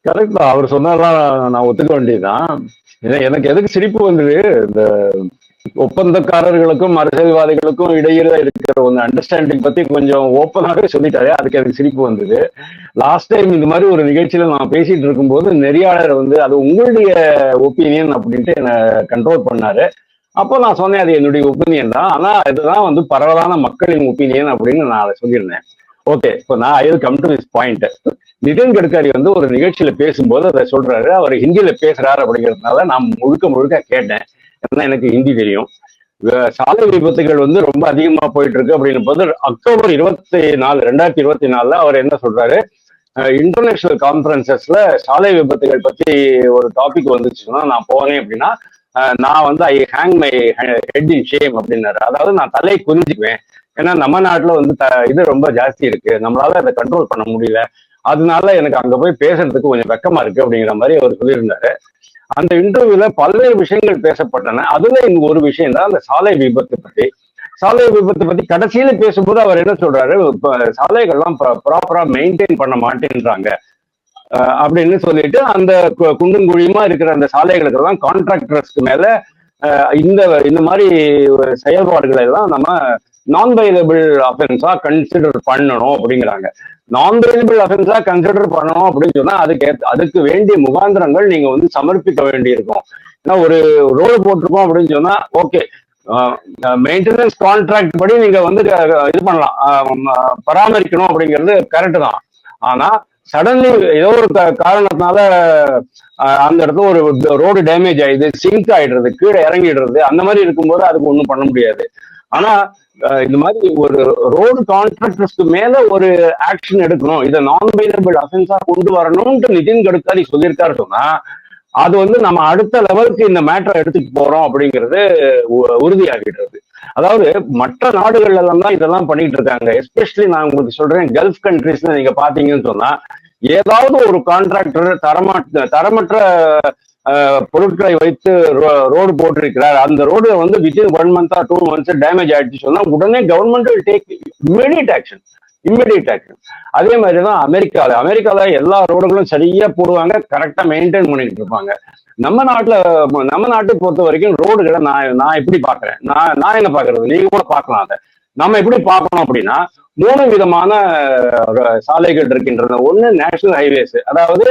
Correct தான். அவர் சொன்னதெல்லாம் நான் ஒத்துக்க வேண்டியதுதான். எனக்கு எதுக்கு சிரிப்பு வந்தது, இந்த ஒப்பந்தக்காரர்களுக்கும் அரசியல்வாதிகளுக்கும் இடையில இருக்கிற ஒரு அண்டர்ஸ்டாண்டிங் பத்தி கொஞ்சம் ஓப்பனாகவே சொல்லிட்டாரு. அதுக்கு எனக்கு சிரிப்பு வந்தது. லாஸ்ட் டைம் இந்த மாதிரி ஒரு நிகழ்ச்சியில நான் பேசிட்டு இருக்கும்போது நெறியாளர் வந்து அது உங்களுடைய ஒப்பீனியன் அப்படின்ட்டு என்ன கண்ட்ரோல் பண்ணாரு. அப்போ நான் சொன்னேன் அது என்னுடைய ஒப்பீனியன் தான், ஆனா இதுதான் வந்து பரவலான மக்களின் ஒப்பீனியன் அப்படின்னு நான் அதை சொல்லியிருந்தேன். ஓகே, இப்போ நான் I will come to this point. Nitin Gadkari வந்து ஒரு நிகழ்ச்சியில பேசும்போது அதை சொல்றாரு. அவர் ஹிந்தியில பேசுறாரு அப்படிங்கிறதுனால நான் முழுக்க முழுக்க கேட்டேன். ஏன்னா எனக்கு ஹிந்தி தெரியும். சாலை விபத்துகள் வந்து ரொம்ப அதிகமா போயிட்டு இருக்கு அப்படின்னும் போது அக்டோபர் 24, 2024 அவர் என்ன சொல்றாரு, இன்டர்நேஷனல் கான்பரன்சஸ்ல சாலை விபத்துகள் பத்தி ஒரு டாபிக் வந்துச்சுன்னா நான் போனேன் அப்படின்னா நான் வந்து I hang my head in shame அப்படின்னாரு. அதாவது நான் தலையை குனிஞ்சுக்குவேன். ஏன்னா நம்ம நாட்டுல வந்து இது ரொம்ப ஜாஸ்தி இருக்கு, நம்மளால அதை கண்ட்ரோல் பண்ண முடியல, அதனால எனக்கு அங்க போய் பேசுறதுக்கு கொஞ்சம் வெக்கமா இருக்கு அப்படிங்கிற மாதிரி அவர் சொல்லியிருந்தாரு. அந்த இன்டர்வியூல பல்வேறு விஷயங்கள் பேசப்பட்டன. அதுல இந்த ஒரு விஷயம் தான் அந்த சாலை விபத்து பத்தி. சாலை விபத்து பத்தி கடைசியில பேசும்போது அவர் என்ன சொல்றாரு, சாலைகள்லாம் ப்ராப்பரா மெயின்டைன் பண்ண மாட்டேன்றாங்க அப்படின்னு சொல்லிட்டு அந்த குண்டும் குழியுமா இருக்கிற அந்த சாலைகளுக்கெல்லாம் கான்ட்ராக்டர்ஸ்க்கு மேல இந்த மாதிரி செயல்பாடுகளை எல்லாம் நம்ம நான் வைலபிள் அஃபென்ஸா கன்சிடர் பண்ணணும் அப்படிங்கிறாங்க. நான் வைலபிள் அஃபென்ஸா கன்சிடர் பண்ணணும் அப்படின்னு சொன்னா அதுக்கு வேண்டிய முகாந்திரங்கள் நீங்க வந்து சமர்ப்பிக்க வேண்டி இருக்கும். ஏன்னா ஒரு ரோடு போட்டிருக்கோம் அப்படின்னு சொன்னா ஓகே, மெயின்டெனன்ஸ் கான்ட்ராக்ட் படி நீங்க வந்து இது பண்ணலாம், பராமரிக்கணும் அப்படிங்கிறது கரெக்ட் தான். ஆனா சடன்லி ஏதோ ஒரு காரணத்தினால அந்த இடத்துல ஒரு ரோடு டேமேஜ் ஆயிடுது, சிங்க் ஆயிடுறது, கீழே இறங்கிடுறது, அந்த மாதிரி இருக்கும்போது அதுக்கு ஒன்றும் பண்ண முடியாது. ஆனா இந்த மாதிரி ஒரு ரோடு கான்ட்ராக்டர்ஸ்க்கு மேல ஒரு ஆக்ஷன் எடுக்கணும், இதை நான் வைலபிள் அஃபென்ஸா கொண்டு வரணும்னு நிதின் கட்கரி சொல்லியிருக்காரு சொன்னா அது வந்து நம்ம அடுத்த லெவலுக்கு இந்த மேட்டரை எடுத்துட்டு போறோம் அப்படிங்கிறது உறுதியாகிடுறது. அதாவது மற்ற நாடுகள்ல எல்லாம் தான் இதெல்லாம் பண்ணிட்டு இருக்காங்க. எஸ்பெஷலி நான் உங்களுக்கு சொல்றேன், கல்ஃப் கண்ட்ரீஸ்ல நீங்க பாத்தீங்கன்னு சொன்னா ஏதாவது ஒரு கான்ட்ராக்டர் தரமற்ற பொருட்களை வைத்து ரோடு போட்டிருக்கிறார், அந்த ரோடு வந்து within 1 month or 2 months damage ஆயிடுச்சு சொன்னா உடனே government will take immediate action. அதே மாதிரிதான் அமெரிக்கால எல்லா ரோடுகளும் சரியா போடுவாங்க, கரெக்டா மெயின்டைன் பண்ணிட்டு இருப்பாங்க. நம்ம நாட்டை பொறுத்த வரைக்கும் ரோடுகளை நான் எப்படி பாக்குறேன், நான் என்ன பாக்குறது, நீங்க கூட பார்க்கலாம். அதை நம்ம எப்படி பார்க்கணும் அப்படின்னா 3 விதமான சாலைகள் இருக்கின்றன. ஒண்ணு நேஷனல் ஹைவேஸ், அதாவது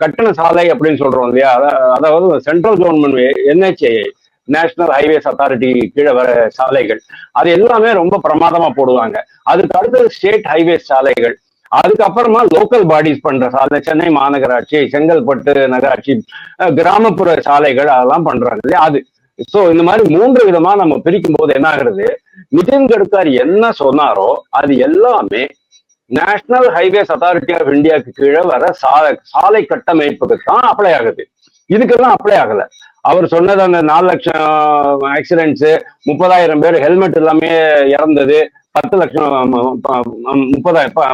கட்டண சாலை அப்படின்னு சொல்றோம் இல்லையா, அதாவது central government NHAI national highways authority கீழே வர சாலைகள், அது எல்லாமே ரொம்ப பிரமாதமா போடுவாங்க. அதுக்கு அடுத்தது ஸ்டேட் ஹைவேஸ் சாலைகள், அதுக்கப்புறமா லோக்கல் பாடிஸ் பண்ற சாலை, சென்னை மாநகராட்சி, செங்கல்பட்டு நகராட்சி, கிராமப்புற சாலைகள் அதெல்லாம் பண்றாங்க இல்லையா அது. சோ இந்த மாதிரி 3 விதமா நம்ம பிரிக்கும் போது என்ன ஆகுறது, நிதின் கட்கரி என்ன சொன்னாரோ அது எல்லாமே நேஷனல் ஹைவேஸ் அத்தாரிட்டி ஆஃப் இந்தியாவுக்கு கீழே வர சாலை கட்டமைப்புக்கு தான் அப்ளை ஆகுது. இதுக்கெல்லாம் அப்ளை ஆகல. அவர் சொன்னது அந்த 4 லட்சம் ஆக்சிடென்ட்ஸ், 30,000 பேர் ஹெல்மெட் எல்லாமே இறந்தது, 10 லட்சம்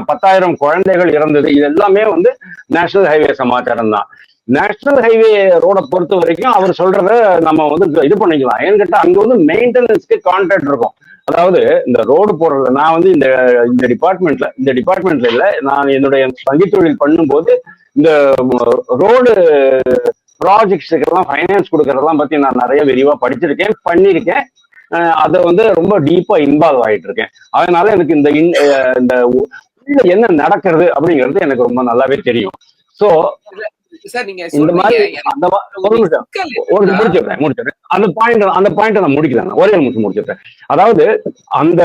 10,000 குழந்தைகள் இறந்தது, இது எல்லாமே வந்து நேஷனல் ஹைவே சமாச்சாரம் தான். நேஷனல் ஹைவே ரோட பொறுத்த வரைக்கும் அவர் சொல்றத நம்ம வந்து இது பண்ணிக்கலாம். ஏன்னு கேட்டா அங்க வந்து மெயின்டெனன்ஸ்க்கு கான்ட்ராக்ட் இருக்கும். அதாவது இந்த ரோடு போடுறது, நான் வந்து இந்த டிபார்ட்மெண்ட்ல இல்ல, நான் என்னுடைய வங்கி தொழில் பண்ணும்போது இந்த ரோடு ப்ராஜெக்ட்ஸுக்கெல்லாம் ஃபைனான்ஸ் கொடுக்கறதெல்லாம் பத்தி நான் நிறைய விரிவா படிச்சிருக்கேன், பண்ணியிருக்கேன். அதை வந்து ரொம்ப டீப்பா இன்வால்வ் ஆயிட்டு இருக்கேன். அதனால எனக்கு இந்த என்ன நடக்கிறது அப்படிங்கிறது எனக்கு ரொம்ப நல்லாவே தெரியும். சோ இந்த மாதிரி முடிச்சிடுறேன் அந்த பாயிண்ட் நான் முடிக்கிறேன், ஒரே நிமிஷம் முடிச்சிடுறேன். அதாவது அந்த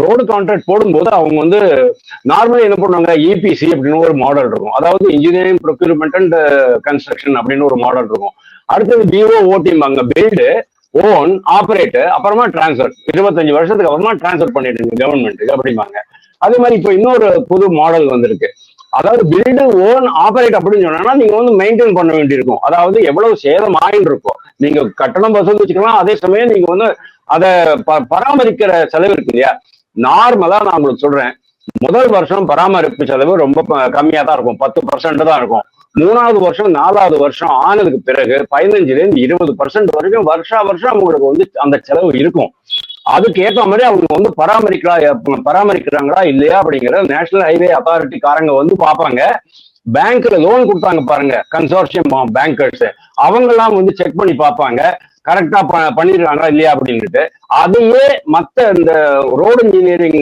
ரோடு கான்ட்ராக்ட் போடும்போது அவங்க வந்து நார்மலா என்ன பண்ணுவாங்க, EPC அப்படின்னு ஒரு மாடல் இருக்கும், அதாவது இன்ஜினியரிங் ப்ரொக்யூர்மெண்ட் அண்ட் கன்ஸ்ட்ரக்ஷன் அப்படின்னு ஒரு மாடல் இருக்கும். அடுத்தது BOOT, அங்க பில்டு, ஓன், ஆபரேட், அப்புறமா டிரான்ஸ்பர், 25 வருஷத்துக்கு அப்புறமா டிரான்ஸ்பர் பண்ணிடுங்க கவர்மெண்ட்டுக்கு அப்படிம்பாங்க. அதே மாதிரி இப்போ இன்னொரு புது மாடல் வந்திருக்கு, அதாவது பில்டு, ஓன், ஆபரேட் அப்படின்னு சொன்னா நீங்க வந்து மெயின்டைன் பண்ண வேண்டியிருக்கும். அதாவது எவ்வளவு சேதம் ஆயின்னு இருக்கும், நீங்க கட்டணம் வசூல் வச்சுக்கலாம், அதே சமயம் நீங்க வந்து அதை பராமரிக்கிற செலவு இருக்கு இல்லையா. நார்மலா நான் உங்களுக்கு சொல்றேன், முதல் வருஷம் பராமரிப்பு செலவு ரொம்ப கம்மியா தான் இருக்கும், 10% தான் இருக்கும். 3வது வருஷம் 4வது வருஷம் ஆனதுக்கு பிறகு 15% வரைக்கும் வருஷம் உங்களுக்கு வந்து அந்த செலவு இருக்கும். அதுக்கு ஏற்ற மாதிரி அவங்க வந்து பராமரிக்கிறாங்களா இல்லையா அப்படிங்கிற நேஷனல் ஹைவே அத்தாரிட்டி காரங்க வந்து பார்ப்பாங்க. பேங்க்ல லோன் கொடுத்தாங்க பாருங்க, கன்சோர்ஷியம் பேங்கர்ஸ், அவங்க எல்லாம் வந்து செக் பண்ணி பார்ப்பாங்க கரெக்டா பண்ணிருக்காங்களா இல்லையா அப்படின்ட்டு. அதையே மத்த இந்த ரோடு இன்ஜினியரிங்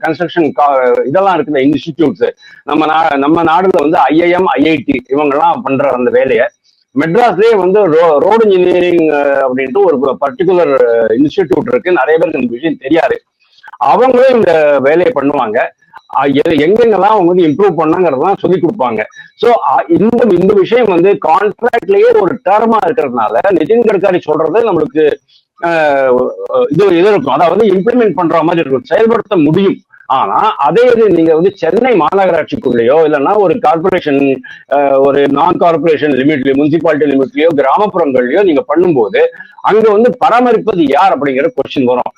கன்ஸ்ட்ரக்ஷன் இதெல்லாம் இருக்குல்ல இன்ஸ்டிடியூட்ஸ், நம்ம நாடுல வந்து ஐஐஎம் ஐஐடி இவங்க எல்லாம் பண்ற அந்த வேலையை மெட்ராஸ்லயே வந்து ரோடு இன்ஜினியரிங் அப்படின்ட்டு ஒரு பர்டிகுலர் இன்ஸ்டிடியூட் இருக்கு. நிறைய பேருக்கு இந்த விஷயம் தெரியாது. அவங்களும் இந்த வேலையை பண்ணுவாங்க. எங்கெங்கெல்லாம் அவங்க வந்து இம்ப்ரூவ் பண்ணாங்கிறதெல்லாம் சொல்லி கொடுப்பாங்க. சோ இந்த விஷயம் வந்து கான்ட்ராக்ட்லயே ஒரு டேர்மா இருக்கிறதுனால நிதின் கட்கரி சொல்றது நம்மளுக்கு இது இருக்கும். அதாவது இம்ப்ளிமெண்ட் பண்ற மாதிரி இருக்கும், செயல்படுத்த முடியும். ஆனா அதே இது நீங்க வந்து சென்னை மாநகராட்சிக்குள்ளேயோ இல்லைன்னா ஒரு கார்பரேஷன், ஒரு நான் கார்பரேஷன் லிமிட்லயோ முனிசிபாலிட்டி லிமிட்லயோ கிராமப்புறங்கள்லயோ நீங்க பண்ணும்போது அங்க வந்து பராமரிப்பது யார் அப்படிங்கிற கொஸ்டின் வரும்.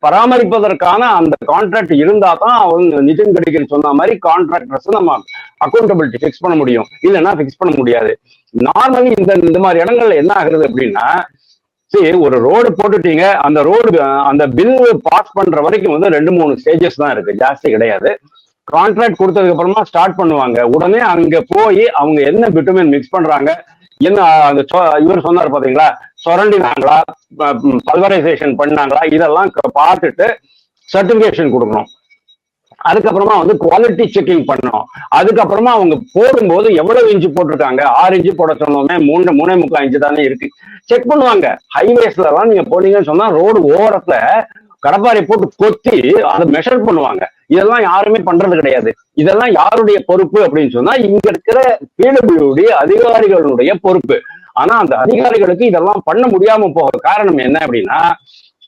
பராமரிப்பதற்கான அந்த கான்ட்ராக்ட் இருந்தா தான் அவங்க நிதின் கட்கரி சொன்ன மாதிரி கான்ட்ராக்டர்ஸ் நம்ம அக்கௌண்டபிலிட்டி ஃபிக்ஸ் பண்ண முடியும், இல்லைன்னா ஃபிக்ஸ் பண்ண முடியாது. நார்மலி இந்த மாதிரி இடங்கள்ல என்ன ஆகுறது அப்படின்னா, ஒரு ரோடு போட்டுட்டீங்க, அந்த ரோடு அந்த பில் பாஸ் பண்ற வரைக்கும் வந்து 2-3 ஸ்டேஜஸ் தான் இருக்கு, ஜாஸ்தி கிடையாது. கான்ட்ராக்ட் கொடுத்ததுக்கு அப்புறமா ஸ்டார்ட் பண்ணுவாங்க. உடனே அங்க போய் அவங்க என்ன பிட்டுமின் மிக்ஸ் பண்றாங்க, என்ன அந்த இவர் சொன்னார் பாத்தீங்களா, சொரண்டினாங்களா, பல்வரைசேஷன் பண்ணாங்களா, இதெல்லாம் பார்த்துட்டு சர்டிபிகேஷன் கொடுக்கணும். அதுக்கப்புறமா வந்து குவாலிட்டி செக்கிங் பண்ணணும். அதுக்கப்புறமா அவங்க போடும்போது எவ்வளவு இன்ச்சு போட்டிருக்காங்க, 6 இன்ச்சு போட சொன்னோமே, 3.75 இன்ச்சு தானே இருக்கு, செக் பண்ணுவாங்க. ஹைவேஸ்ல எல்லாம் நீங்க போனீங்கன்னு சொன்னா ரோடு ஓரத்துல கடப்பாரை போட்டு கொத்தி அதை மெஷர் பண்ணுவாங்க. இதெல்லாம் யாருமே பண்றது கிடையாது. இதெல்லாம் யாருடைய பொறுப்பு அப்படின்னு சொன்னா இங்க இருக்கிற பிடபிள்யூடி அதிகாரிகளுடைய பொறுப்பு. ஆனா அந்த அதிகாரிகளுக்கு இதெல்லாம் பண்ண முடியாம போக காரணம் என்ன அப்படின்னா,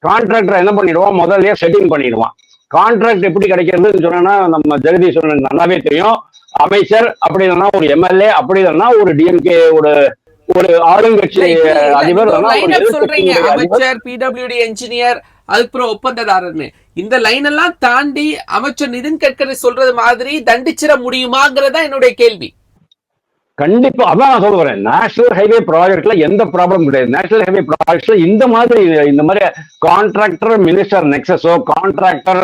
கான்ட்ராக்டர் என்ன பண்ணிடுவான், முதல்லயே செட்டிங் பண்ணிடுவான். கான்ட்ராக்ட் எப்படி கிடைக்கிறதுன்னு சொன்னா நம்ம ஜெகதீஸ்வரன் நல்லாவே தெரியும். அமைச்சர் அப்படி இல்லைன்னா ஒரு எம்எல்ஏ, அப்படி இல்லைன்னா ஒரு டிஎம்கே ஒரு ஆளுங்கட்சி அதிபர், அமைச்சர், பிடபிள்யூடி என்ஜினியர், அதுக்கப்புறம் ஒப்பந்ததாரர்னு இந்த லைன் எல்லாம் தாண்டி அமைச்சர் நிதின் கட்கரி சொல்றது மாதிரி தண்டிச்சிட முடியுமாங்கிறதா என்னுடைய கேள்வி. கண்டிப்பா அதான் நான் சொல்ல வரேன். நேஷனல் ஹைவே ப்ராஜெக்ட்ல எந்த ப்ராப்ளம் கிடையாது. நேஷனல் ஹைவே ப்ராஜெக்ட்ல இந்த மாதிரி கான்ட்ராக்டர் மினிஸ்டர் நெக்ஸஸோ கான்ட்ராக்டர்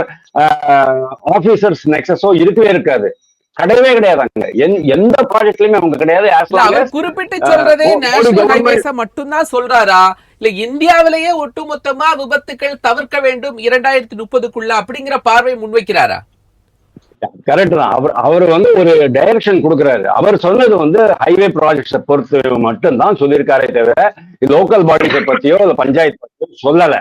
ஆபீசர்ஸ் நெக்ஸஸோ இருக்கவே இருக்காது, கிடையவே கிடையாது. அங்க எந்த ப்ராஜெக்ட்லயுமே அவங்க கிடையாது. குறிப்பிட்டு சொல்றதே நேஷனல் ஹைவேஸ் மட்டும்தான் சொல்றாரா, இல்ல இந்தியாவிலேயே ஒட்டுமொத்தமா விபத்துக்கள் தவிர்க்க வேண்டும் 2030க்குள்ள அப்படிங்கிற பார்வை முன்வைக்கிறாரா? கரெக்ட் தான். அவர் வந்து ஒரு டைரக்ஷன் கொடுக்கிறாரு. அவர் சொன்னது வந்து ஹைவே ப்ராஜெக்ட்ஸை பொறுத்து மட்டும்தான் சொல்லியிருக்காரே தவிர லோக்கல் பாடிஸை பத்தியோ இல்ல பஞ்சாயத்து பத்தியோ சொல்லல.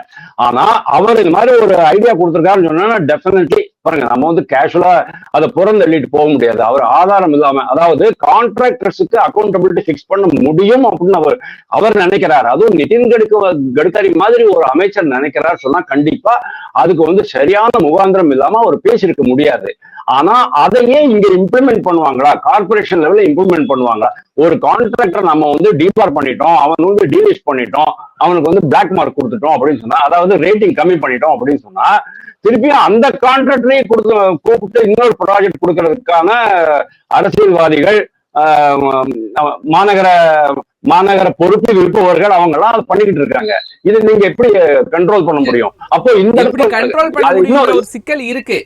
ஆனா அவர் இந்த மாதிரி ஒரு ஐடியா கொடுத்திருக்காருன்னு சொன்னா டெஃபினெட்லி பாருங்க, நம்ம வந்து கேஷுவலா அதை புறந்தள்ளிட்டு போக முடியாது. அவர் ஆதாரம் இல்லாம, அதாவது கான்ட்ராக்டர்ஸுக்கு அக்கௌண்டபிலிட்டி பிக்ஸ் பண்ண முடியும் அப்படின்னு அவர் நினைக்கிறார். அதுவும் நிதின் கட்கரி மாதிரி ஒரு அமைச்சர் நினைக்கிறார் சொன்னா கண்டிப்பா அதுக்கு வந்து சரியான முகாந்திரம் இல்லாம அவர் பேசியிருக்க முடியாது. ஆனா அதையே இங்க இம்ப்ளிமெண்ட் பண்ணுவாங்களா, கார்பரேஷன் லெவல்ல இம்ப்ளிமெண்ட் பண்ணுவாங்களா? ஒரு கான்ட்ராக்டர் நம்ம வந்து டீபார் பண்ணிட்டோம், அவன் வந்து டீலிஸ்ட் பண்ணிட்டோம், அவனுக்கு வந்து பிளாக் மார்க் கொடுத்துட்டோம் அப்படின்னு சொன்னா, அதாவது ரேட்டிங் கம்மி பண்ணிட்டோம் அப்படின்னு சொன்னா, திருப்பியும் அந்த கான்ட்ராக்டரையே கூப்பிட்டு இன்னொரு ப்ராஜெக்ட் கொடுக்கறதுக்கான அரசியல்வாதிகள், மாநகர பொறுப்பில் இருப்பவர்கள் அவங்க எல்லாம் அதை பண்ணிக்கிட்டு இருக்காங்க. இது நீங்க எப்படி கண்ட்ரோல் பண்ண முடியும்? அப்போ இந்த கண்ட்ரோல் பண்ண முடியும் ஒரு சிக்கல் இருக்கு.